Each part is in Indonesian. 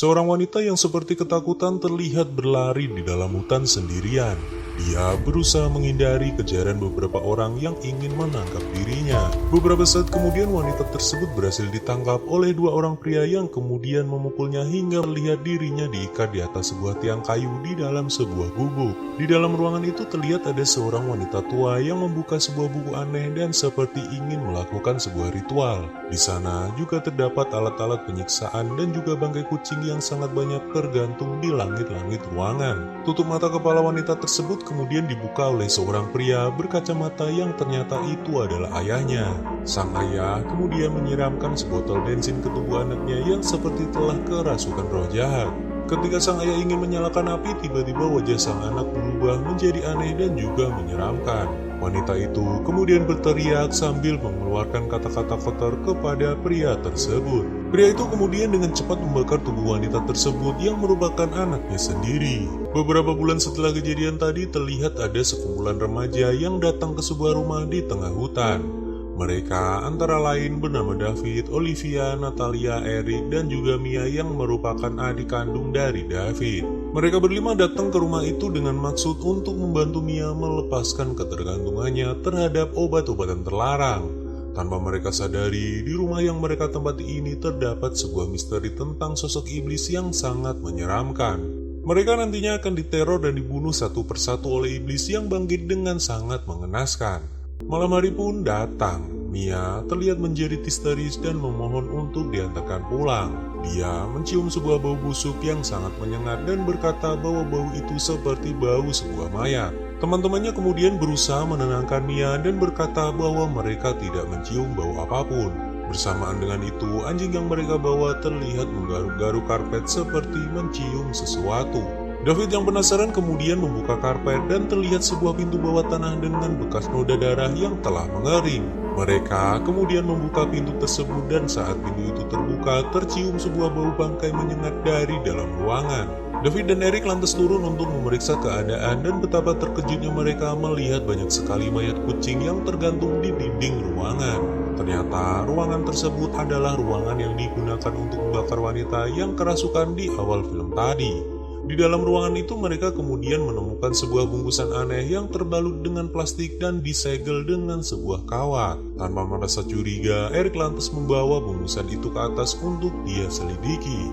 Seorang wanita yang seperti ketakutan terlihat berlari di dalam hutan sendirian. Dia berusaha menghindari kejaran beberapa orang yang ingin menangkap dirinya. Beberapa saat kemudian wanita tersebut berhasil ditangkap oleh dua orang pria yang kemudian memukulnya hingga melihat dirinya diikat di atas sebuah tiang kayu di dalam sebuah gubuk. Di dalam ruangan itu terlihat ada seorang wanita tua yang membuka sebuah buku aneh dan seperti ingin melakukan sebuah ritual. Di sana juga terdapat alat-alat penyiksaan dan juga bangkai kucing yang sangat banyak tergantung di langit-langit ruangan. Tutup mata kepala wanita tersebut kemudian dibuka oleh seorang pria berkacamata yang ternyata itu adalah ayahnya. Sang ayah kemudian menyiramkan sebotol bensin ke tubuh anaknya yang seperti telah kerasukan roh jahat. Ketika sang ayah ingin menyalakan api, tiba-tiba wajah sang anak berubah menjadi aneh dan juga menyeramkan. Wanita itu kemudian berteriak sambil mengeluarkan kata-kata kotor kepada pria tersebut. Pria itu kemudian dengan cepat membakar tubuh wanita tersebut yang merupakan anaknya sendiri. Beberapa bulan setelah kejadian tadi, terlihat ada sekumpulan remaja yang datang ke sebuah rumah di tengah hutan. Mereka antara lain bernama David, Olivia, Natalia, Eric, dan juga Mia yang merupakan adik kandung dari David. Mereka berlima datang ke rumah itu dengan maksud untuk membantu Mia melepaskan ketergantungannya terhadap obat-obatan terlarang. Tanpa mereka sadari, di rumah yang mereka tempati ini terdapat sebuah misteri tentang sosok iblis yang sangat menyeramkan. Mereka nantinya akan diteror dan dibunuh satu persatu oleh iblis yang bangkit dengan sangat mengenaskan. Malam hari pun datang. Mia terlihat menjerit histeris dan memohon untuk diantarkan pulang. Dia mencium sebuah bau busuk yang sangat menyengat dan berkata bahwa bau itu seperti bau sebuah mayat. Teman-temannya kemudian berusaha menenangkan Mia dan berkata bahwa mereka tidak mencium bau apapun. Bersamaan dengan itu, anjing yang mereka bawa terlihat menggaruk-garuk karpet seperti mencium sesuatu. David yang penasaran kemudian membuka karpet dan terlihat sebuah pintu bawah tanah dengan bekas noda darah yang telah mengering. Mereka kemudian membuka pintu tersebut dan saat pintu itu terbuka, tercium sebuah bau bangkai menyengat dari dalam ruangan. David dan Eric lantas turun untuk memeriksa keadaan dan betapa terkejutnya mereka melihat banyak sekali mayat kucing yang tergantung di dinding ruangan. Ternyata ruangan tersebut adalah ruangan yang digunakan untuk membakar wanita yang kerasukan di awal film tadi. Di dalam ruangan itu mereka kemudian menemukan sebuah bungkusan aneh yang terbalut dengan plastik dan disegel dengan sebuah kawat. Tanpa merasa curiga, Eric lantas membawa bungkusan itu ke atas untuk dia selidiki.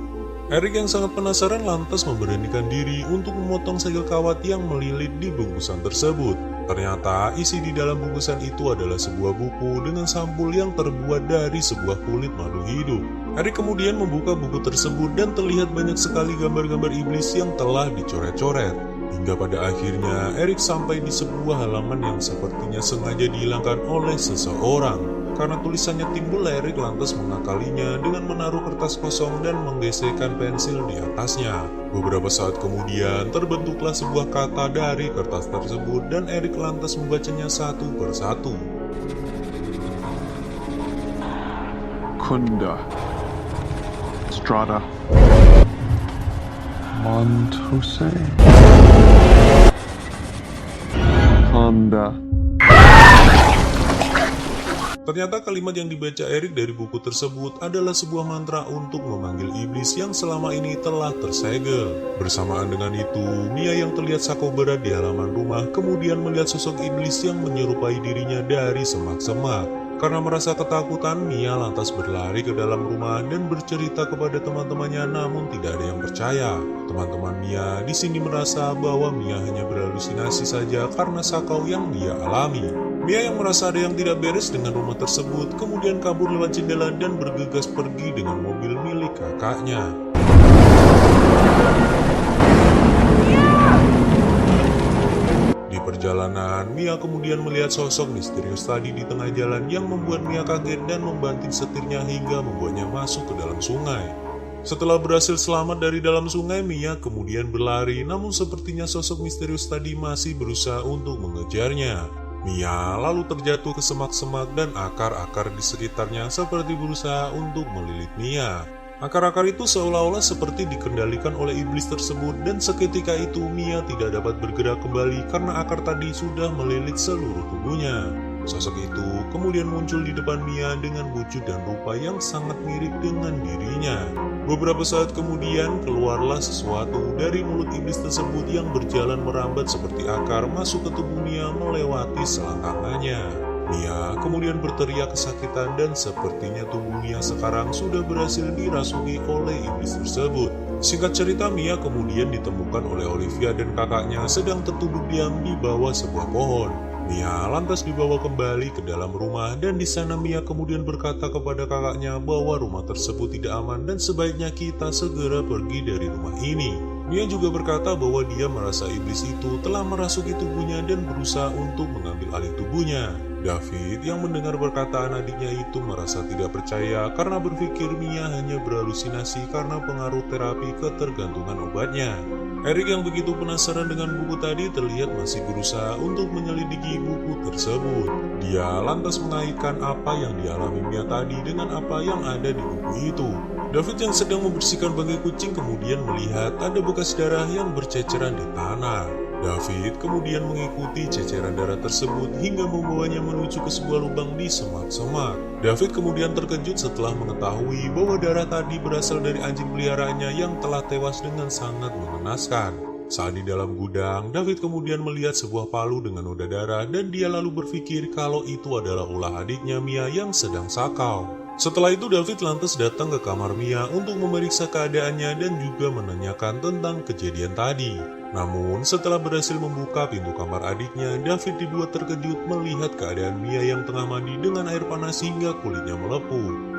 Eric yang sangat penasaran lantas memberanikan diri untuk memotong segel kawat yang melilit di bungkusan tersebut. Ternyata isi di dalam bungkusan itu adalah sebuah buku dengan sampul yang terbuat dari sebuah kulit makhluk hidup. Eric kemudian membuka buku tersebut dan terlihat banyak sekali gambar-gambar iblis yang telah dicoret-coret. Hingga pada akhirnya Eric sampai di sebuah halaman yang sepertinya sengaja dihilangkan oleh seseorang. Karena tulisannya timbul, Eric lantas mengakalinya dengan menaruh kertas kosong dan menggesekkan pensil di atasnya. Beberapa saat kemudian terbentuklah sebuah kata dari kertas tersebut dan Eric lantas membacanya satu persatu. Kunda, Strada, Montose, Honda. Ternyata kalimat yang dibaca Eric dari buku tersebut adalah sebuah mantra untuk memanggil iblis yang selama ini telah tersegel. Bersamaan dengan itu, Mia yang terlihat saku berat di halaman rumah kemudian melihat sosok iblis yang menyerupai dirinya dari semak-semak. Karena merasa ketakutan, Mia lantas berlari ke dalam rumah dan bercerita kepada teman-temannya, namun tidak ada yang percaya. Teman-teman Mia di sini merasa bahwa Mia hanya berhalusinasi saja karena sakau yang dia alami. Mia yang merasa ada yang tidak beres dengan rumah tersebut kemudian kabur lewat jendela dan bergegas pergi dengan mobil milik kakaknya. Di perjalanan, Mia kemudian melihat sosok misterius tadi di tengah jalan yang membuat Mia kaget dan membanting setirnya hingga membuatnya masuk ke dalam sungai. Setelah berhasil selamat dari dalam sungai, Mia kemudian berlari, namun sepertinya sosok misterius tadi masih berusaha untuk mengejarnya. Mia lalu terjatuh ke semak-semak dan akar-akar di sekitarnya seperti berusaha untuk melilit Mia. Akar-akar itu seolah-olah seperti dikendalikan oleh iblis tersebut dan seketika itu Mia tidak dapat bergerak kembali karena akar tadi sudah melilit seluruh tubuhnya. Sosok itu kemudian muncul di depan Mia dengan wujud dan rupa yang sangat mirip dengan dirinya. Beberapa saat kemudian keluarlah sesuatu dari mulut iblis tersebut yang berjalan merambat seperti akar masuk ke tubuh Mia melewati selangkangannya. Mia kemudian berteriak kesakitan dan sepertinya tubuh Mia sekarang sudah berhasil dirasuki oleh iblis tersebut. Singkat cerita, Mia kemudian ditemukan oleh Olivia dan kakaknya sedang tertunduk diam di bawah sebuah pohon. Mia lantas dibawa kembali ke dalam rumah dan di sana Mia kemudian berkata kepada kakaknya bahwa rumah tersebut tidak aman dan sebaiknya kita segera pergi dari rumah ini. Mia juga berkata bahwa dia merasa iblis itu telah merasuki tubuhnya dan berusaha untuk mengambil alih tubuhnya. David yang mendengar perkataan adiknya itu merasa tidak percaya karena berpikir Mia hanya berhalusinasi karena pengaruh terapi ketergantungan obatnya. Eric yang begitu penasaran dengan buku tadi terlihat masih berusaha untuk menyelidiki buku tersebut. Dia lantas mengaitkan apa yang dialami Mia tadi dengan apa yang ada di buku itu. David yang sedang membersihkan bangkai kucing kemudian melihat ada bekas darah yang berceceran di tanah. David kemudian mengikuti ceceran darah tersebut hingga membawanya menuju ke sebuah lubang di semak-semak. David kemudian terkejut setelah mengetahui bahwa darah tadi berasal dari anjing peliharaannya yang telah tewas dengan sangat mengenaskan. Saat di dalam gudang, David kemudian melihat sebuah palu dengan noda darah dan dia lalu berpikir kalau itu adalah ulah adiknya Mia yang sedang sakau. Setelah itu David lantas datang ke kamar Mia untuk memeriksa keadaannya dan juga menanyakan tentang kejadian tadi. Namun setelah berhasil membuka pintu kamar adiknya, David dibuat terkejut melihat keadaan Mia yang tengah mandi dengan air panas hingga kulitnya melepuh.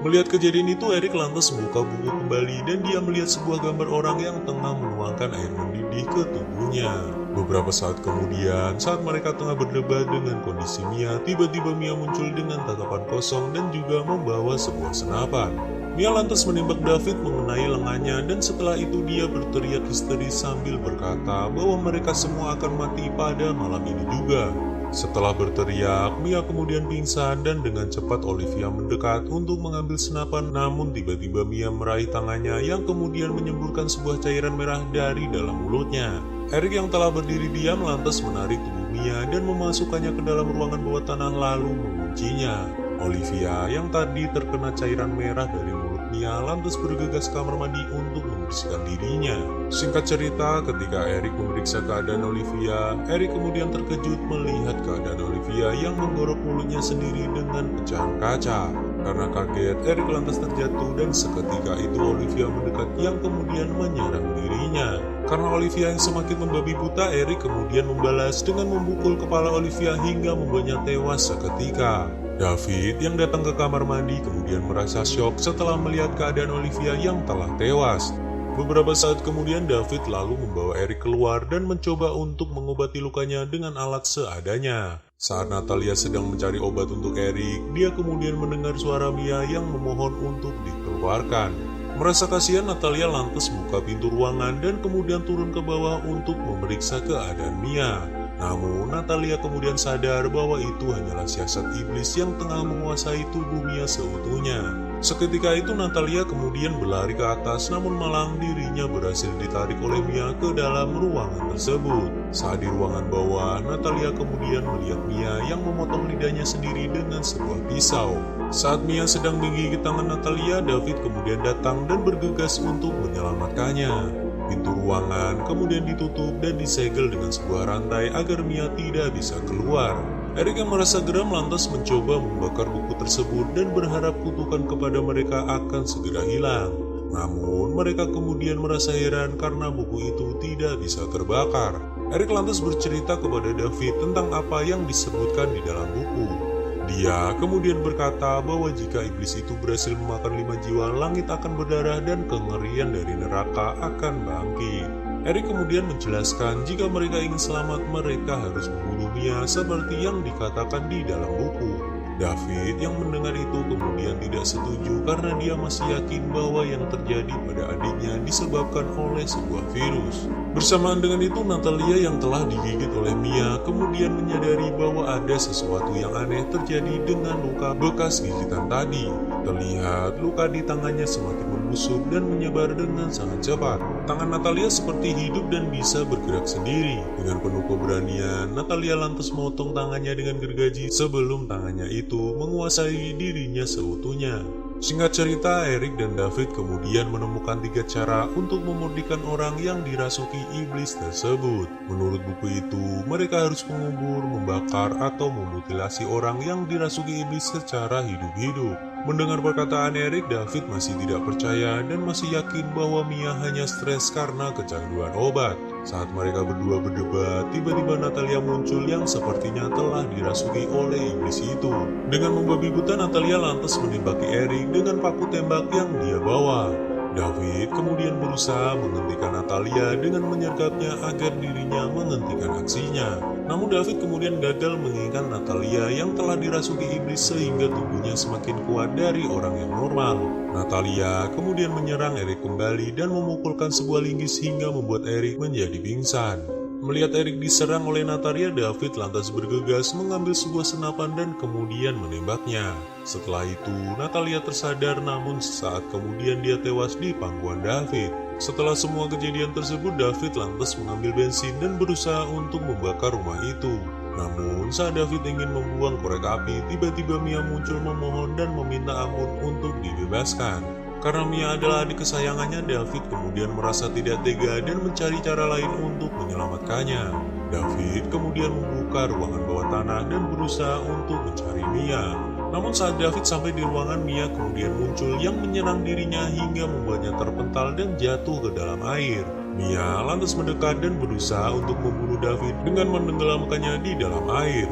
Melihat kejadian itu, Eric lantas membuka buku kembali dan dia melihat sebuah gambar orang yang tengah menuangkan air mendidih ke tubuhnya. Beberapa saat kemudian, saat mereka tengah berdebat dengan kondisi Mia, tiba-tiba Mia muncul dengan tatapan kosong dan juga membawa sebuah senapan. Mia lantas menembak David mengenai lengannya dan setelah itu dia berteriak histeris sambil berkata bahwa mereka semua akan mati pada malam ini juga. Setelah berteriak, Mia kemudian pingsan dan dengan cepat Olivia mendekat untuk mengambil senapan, namun tiba-tiba Mia meraih tangannya yang kemudian menyemburkan sebuah cairan merah dari dalam mulutnya. Eric yang telah berdiri diam lantas menarik tubuh Mia dan memasukkannya ke dalam ruangan bawah tanah lalu menguncinya. Olivia yang tadi terkena cairan merah dari mulut Mia lantas bergegas ke kamar mandi untuk membersihkan dirinya. Singkat cerita, ketika Eric memeriksa keadaan Olivia, Eric kemudian terkejut melihat keadaan Olivia yang menggorok mulutnya sendiri dengan pecahan kaca. Karena kaget, Eric lantas terjatuh dan seketika itu Olivia mendekat yang kemudian menyerang dirinya. Karena Olivia yang semakin membabi buta, Eric kemudian membalas dengan memukul kepala Olivia hingga membuatnya tewas seketika. David yang datang ke kamar mandi kemudian merasa syok setelah melihat keadaan Olivia yang telah tewas. Beberapa saat kemudian David lalu membawa Eric keluar dan mencoba untuk mengobati lukanya dengan alat seadanya. Saat Natalia sedang mencari obat untuk Eric, dia kemudian mendengar suara Mia yang memohon untuk dikeluarkan. Merasa kasihan, Natalia lantas buka pintu ruangan dan kemudian turun ke bawah untuk memeriksa keadaan Mia. Namun, Natalia kemudian sadar bahwa itu hanyalah siasat iblis yang tengah menguasai tubuh Mia seutuhnya. Seketika itu, Natalia kemudian berlari ke atas, namun malang dirinya berhasil ditarik oleh Mia ke dalam ruangan tersebut. Saat di ruangan bawah, Natalia kemudian melihat Mia yang memotong lidahnya sendiri dengan sebuah pisau. Saat Mia sedang menggigit tangan Natalia, David kemudian datang dan bergegas untuk menyelamatkannya. Pintu ruangan kemudian ditutup dan disegel dengan sebuah rantai agar Mia tidak bisa keluar. Eric yang merasa geram lantas mencoba membakar buku tersebut dan berharap kutukan kepada mereka akan segera hilang. Namun mereka kemudian merasa heran karena buku itu tidak bisa terbakar. Eric lantas bercerita kepada David tentang apa yang disebutkan di dalam buku. Dia kemudian berkata bahwa jika iblis itu berhasil memakan 5 jiwa, langit akan berdarah dan kengerian dari neraka akan bangkit. Eric kemudian menjelaskan jika mereka ingin selamat, mereka harus membunuh Mia seperti yang dikatakan di dalam buku. David yang mendengar itu kemudian tidak setuju karena dia masih yakin bahwa yang terjadi pada adiknya disebabkan oleh sebuah virus. Bersamaan dengan itu, Natalia yang telah digigit oleh Mia kemudian menyadari bahwa ada sesuatu yang aneh terjadi dengan luka bekas gigitan tadi. Terlihat luka di tangannya semakin membusuk dan menyebar dengan sangat cepat. Tangan Natalia seperti hidup dan bisa bergerak sendiri. Dengan penuh keberanian, Natalia lantas memotong tangannya dengan gergaji sebelum tangannya itu menguasai dirinya seutuhnya. Singkat cerita, Eric dan David kemudian menemukan 3 cara untuk memurnikan orang yang dirasuki iblis tersebut. Menurut buku itu, mereka harus mengubur, membakar, atau memutilasi orang yang dirasuki iblis secara hidup-hidup. Mendengar perkataan Eric, David masih tidak percaya dan masih yakin bahwa Mia hanya stres karena kecanduan obat. Saat mereka berdua berdebat, tiba-tiba Natalia muncul yang sepertinya telah dirasuki oleh iblis itu. Dengan membabi buta, Natalia lantas menembaki Eric dengan paku tembak yang dia bawa. David kemudian berusaha menghentikan Natalia dengan menyergapnya agar dirinya menghentikan aksinya. Namun David kemudian gagal menginginkan Natalia yang telah dirasuki iblis sehingga tubuhnya semakin kuat dari orang yang normal. Natalia kemudian menyerang Eric kembali dan memukulkan sebuah linggis hingga membuat Eric menjadi pingsan. Melihat Eric diserang oleh Natalia, David lantas bergegas mengambil sebuah senapan dan kemudian menembaknya. Setelah itu, Natalia tersadar namun sesaat kemudian dia tewas di pangkuan David. Setelah semua kejadian tersebut, David lantas mengambil bensin dan berusaha untuk membakar rumah itu. Namun, saat David ingin membuang korek api, tiba-tiba Mia muncul memohon dan meminta ampun untuk dibebaskan. Karena Mia adalah adik kesayangannya, David kemudian merasa tidak tega dan mencari cara lain untuk menyelamatkannya. David kemudian membuka ruangan bawah tanah dan berusaha untuk mencari Mia. Namun saat David sampai di ruangan, Mia kemudian muncul yang menyerang dirinya hingga membuatnya terpental dan jatuh ke dalam air. Mia lantas mendekat dan berusaha untuk membunuh David dengan menenggelamkannya di dalam air.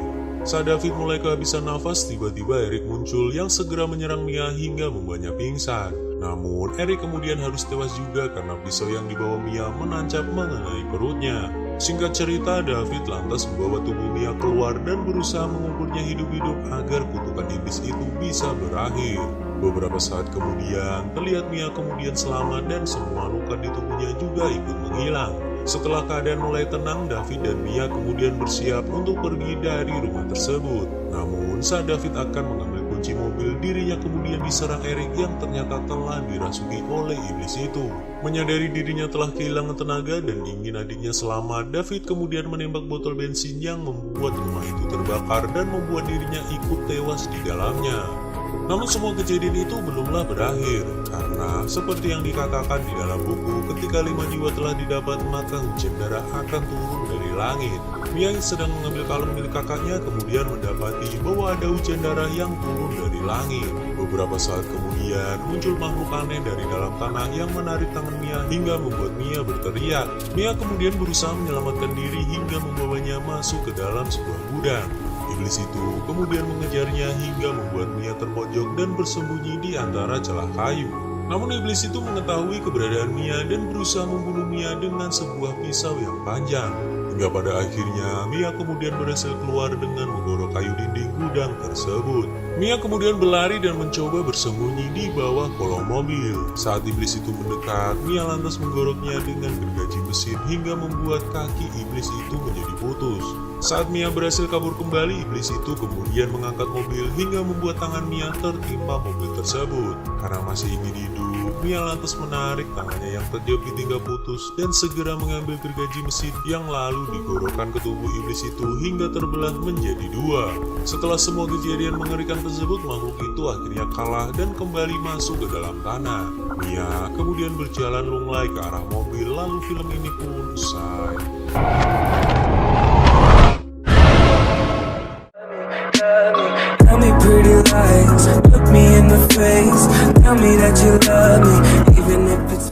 Saat David mulai kehabisan nafas, tiba-tiba Eric muncul yang segera menyerang Mia hingga membuatnya pingsan. Namun, Eric kemudian harus tewas juga karena pisau yang dibawa Mia menancap mengenai perutnya. Singkat cerita, David lantas membawa tubuh Mia keluar dan berusaha menguburnya hidup-hidup agar kutukan iblis itu bisa berakhir. Beberapa saat kemudian, terlihat Mia kemudian selamat dan semua luka di tubuhnya juga ikut menghilang. Setelah keadaan mulai tenang, David dan Mia kemudian bersiap untuk pergi dari rumah tersebut. Namun, saat David akan mengambil kunci mobil, dirinya kemudian diserang Eric yang ternyata telah dirasuki oleh iblis itu. Menyadari dirinya telah kehilangan tenaga dan ingin adiknya selamat, David kemudian menembak botol bensin yang membuat rumah itu terbakar dan membuat dirinya ikut tewas di dalamnya. Namun semua kejadian itu belumlah berakhir, karena seperti yang dikatakan di dalam buku, ketika 5 jiwa telah didapat maka hujan darah akan turun dari langit. Mia yang sedang mengambil kalung milik kakaknya kemudian mendapati bahwa ada hujan darah yang turun dari langit. Beberapa saat kemudian muncul makhluk aneh dari dalam tanah yang menarik tangan Mia hingga membuat Mia berteriak. Mia kemudian berusaha menyelamatkan diri hingga membawanya masuk ke dalam sebuah gudang. Iblis itu kemudian mengejarnya hingga membuat Mia terpojok dan bersembunyi di antara celah kayu. Namun iblis itu mengetahui keberadaan Mia dan berusaha membunuh Mia dengan sebuah pisau yang panjang. Hingga pada akhirnya Mia kemudian berhasil keluar dengan menggorok kayu dinding gudang tersebut. Mia kemudian berlari dan mencoba bersembunyi di bawah kolong mobil. Saat iblis itu mendekat, Mia lantas menggoroknya dengan gergaji mesin hingga membuat kaki iblis itu menjadi putus. Saat Mia berhasil kabur kembali, iblis itu kemudian mengangkat mobil hingga membuat tangan Mia tertimpa mobil tersebut. Karena masih ingin hidup, Mia lantas menarik tangannya yang terjepit hingga putus dan segera mengambil gergaji mesin yang lalu digorokkan ke tubuh iblis itu hingga terbelah menjadi 2. Setelah semua kejadian mengerikan tersebut, makhluk itu akhirnya kalah dan kembali masuk ke dalam tanah. Mia kemudian berjalan lunglai ke arah mobil, lalu film ini pun usai. Tell me pretty lies, look me in the face, tell me that you love me, even if it's